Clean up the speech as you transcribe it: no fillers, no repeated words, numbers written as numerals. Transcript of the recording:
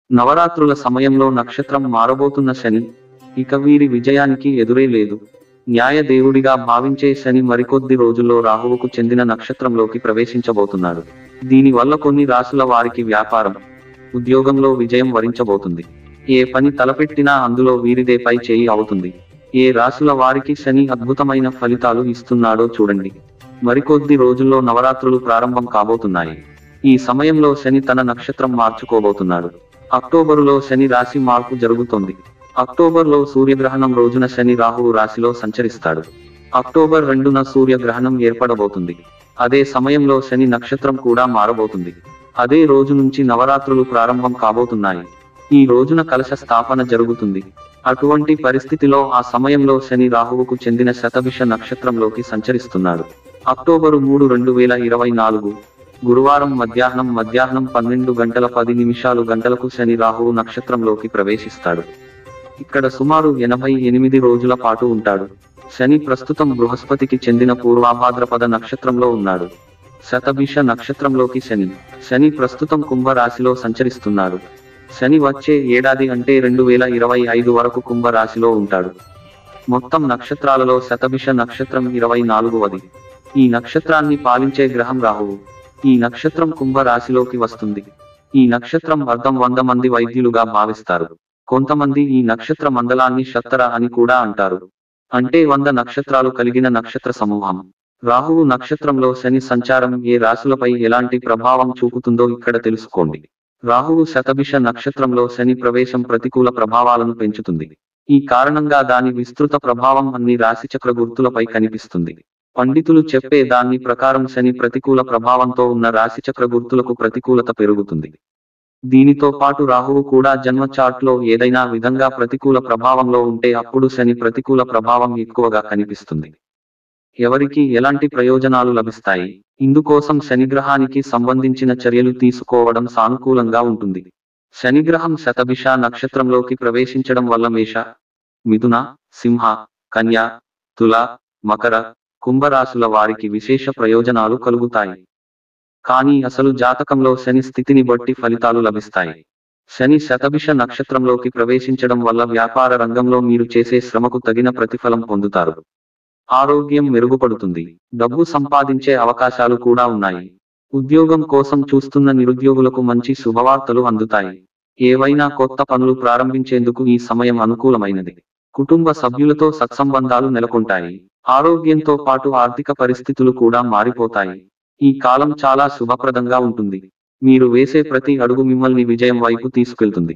నవరాత్రుల సమయంలో నక్షత్రం మారబోతున్న శని ఇక వీరి విజయానికి ఎదురే లేదు. న్యాయ దేవుడిగా భావించే శని మరికొద్ది రోజుల్లో రాహువుకు చెందిన నక్షత్రంలోకి ప్రవేశించబోతున్నాడు. దీనివల్ల కొన్ని రాశుల వారికి వ్యాపారం, ఉద్యోగంలో విజయం వరించబోతుంది. ఏ పని తలపెట్టినా అందులో వీరిదే పై చేయి అవుతుంది. ఏ రాశుల వారికి శని అద్భుతమైన ఫలితాలు ఇస్తున్నాడో చూడండి. మరికొద్ది రోజుల్లో నవరాత్రులు ప్రారంభం కాబోతున్నాయి. ఈ సమయంలో శని తన నక్షత్రం మార్చుకోబోతున్నాడు. అక్టోబరులో శని రాశి మార్పు జరుగుతోంది. అక్టోబర్లో సూర్యగ్రహణం రోజున శని రాహువు రాశిలో సంచరిస్తాడు. అక్టోబర్ 2న సూర్యగ్రహణం ఏర్పడబోతుంది. అదే సమయంలో శని నక్షత్రం కూడా మారబోతుంది. అదే రోజు నుంచి నవరాత్రులు ప్రారంభం కాబోతున్నాయి. ఈ రోజున కలశ స్థాపన జరుగుతుంది. అటువంటి పరిస్థితిలో ఆ సమయంలో శని రాహువుకు చెందిన శతభిష నక్షత్రంలోకి సంచరిస్తున్నాడు. అక్టోబరు 3, 2024 గురువారం మధ్యాహ్నం 12:10 గంటలకు శని రాహువు నక్షత్రంలోకి ప్రవేశిస్తాడు. ఇక్కడ సుమారు 88 రోజుల పాటు ఉంటాడు. శని ప్రస్తుతం బృహస్పతికి చెందిన పూర్వాభాద్రపద నక్షత్రంలో ఉన్నాడు. శతభిష నక్షత్రంలోకి శని ప్రస్తుతం కుంభ రాశిలో సంచరిస్తున్నాడు. శని వచ్చే ఏడాది అంటే 2025 వరకు కుంభ రాశిలో ఉంటాడు. మొత్తం నక్షత్రాలలో శతభిష నక్షత్రం 24వది. ఈ నక్షత్రాన్ని పాలించే గ్రహం రాహువు. ఈ నక్షత్రం కుంభ రాశిలోకి వస్తుంది. ఈ నక్షత్రం అర్థం 100 మంది వైద్యులుగా భావిస్తారు. కొంతమంది ఈ నక్షత్ర మండలాన్ని షత్తర అని కూడా అంటారు. అంటే 100 నక్షత్రాలు కలిగిన నక్షత్ర సమూహం. రాహువు నక్షత్రంలో శని సంచారం ఏ రాశులపై ఎలాంటి ప్రభావం చూపుతుందో ఇక్కడ తెలుసుకోండి. రాహువు శతభిష నక్షత్రంలో శని ప్రవేశం ప్రతికూల ప్రభావాలను పెంచుతుంది. ఈ కారణంగా దాని విస్తృత ప్రభావం అన్ని రాశిచక్ర గుర్తులపై కనిపిస్తుంది. పండితులు చెప్పే దాని ప్రకారం శని ప్రతికూల ప్రభావంతో ఉన్న రాశిచక్ర గుర్తులకు ప్రతికూలత పెరుగుతుంది. దీనితో పాటు రాహువు కూడా జన్మ చార్ట్లో ఏదైనా విధంగా ప్రతికూల ప్రభావంలో ఉంటే అప్పుడు శని ప్రతికూల ప్రభావం ఎక్కువగా కనిపిస్తుంది. ఎవరికి ఎలాంటి ప్రయోజనాలు లభిస్తాయి? ఇందుకోసం శనిగ్రహానికి సంబంధించిన చర్యలు తీసుకోవడం సానుకూలంగా ఉంటుంది. శనిగ్రహం శతభిష నక్షత్రంలోకి ప్రవేశించడం వల్ల మేష, మిథున, సింహ, కన్య, తుల, మకర, కుంభరాశుల వారికి విశేష ప్రయోజనాలు కలుగుతాయి. కానీ అసలు జాతకంలో శని స్థితిని బట్టి ఫలితాలు లభిస్తాయి. శని శతభిష నక్షత్రంలోకి ప్రవేశించడం వల్ల వ్యాపార రంగంలో మీరు చేసే శ్రమకు తగిన ప్రతిఫలం పొందుతారు. ఆరోగ్యం మెరుగుపడుతుంది. డబ్బు సంపాదించే అవకాశాలు కూడా ఉన్నాయి. ఉద్యోగం కోసం చూస్తున్న నిరుద్యోగులకు మంచి శుభవార్తలు అందుతాయి. ఏవైనా కొత్త పనులు ప్రారంభించేందుకు ఈ సమయం అనుకూలమైనది. కుటుంబ సభ్యులతో సత్సంబంధాలు నెలకొంటాయి. ఆరోగ్యంతో పాటు ఆర్థిక పరిస్థితులు కూడా మారిపోతాయి. ఈ కాలం చాలా శుభప్రదంగా ఉంటుంది. మీరు వేసే ప్రతి అడుగు మిమ్మల్ని విజయం వైపు తీసుకెళ్తుంది.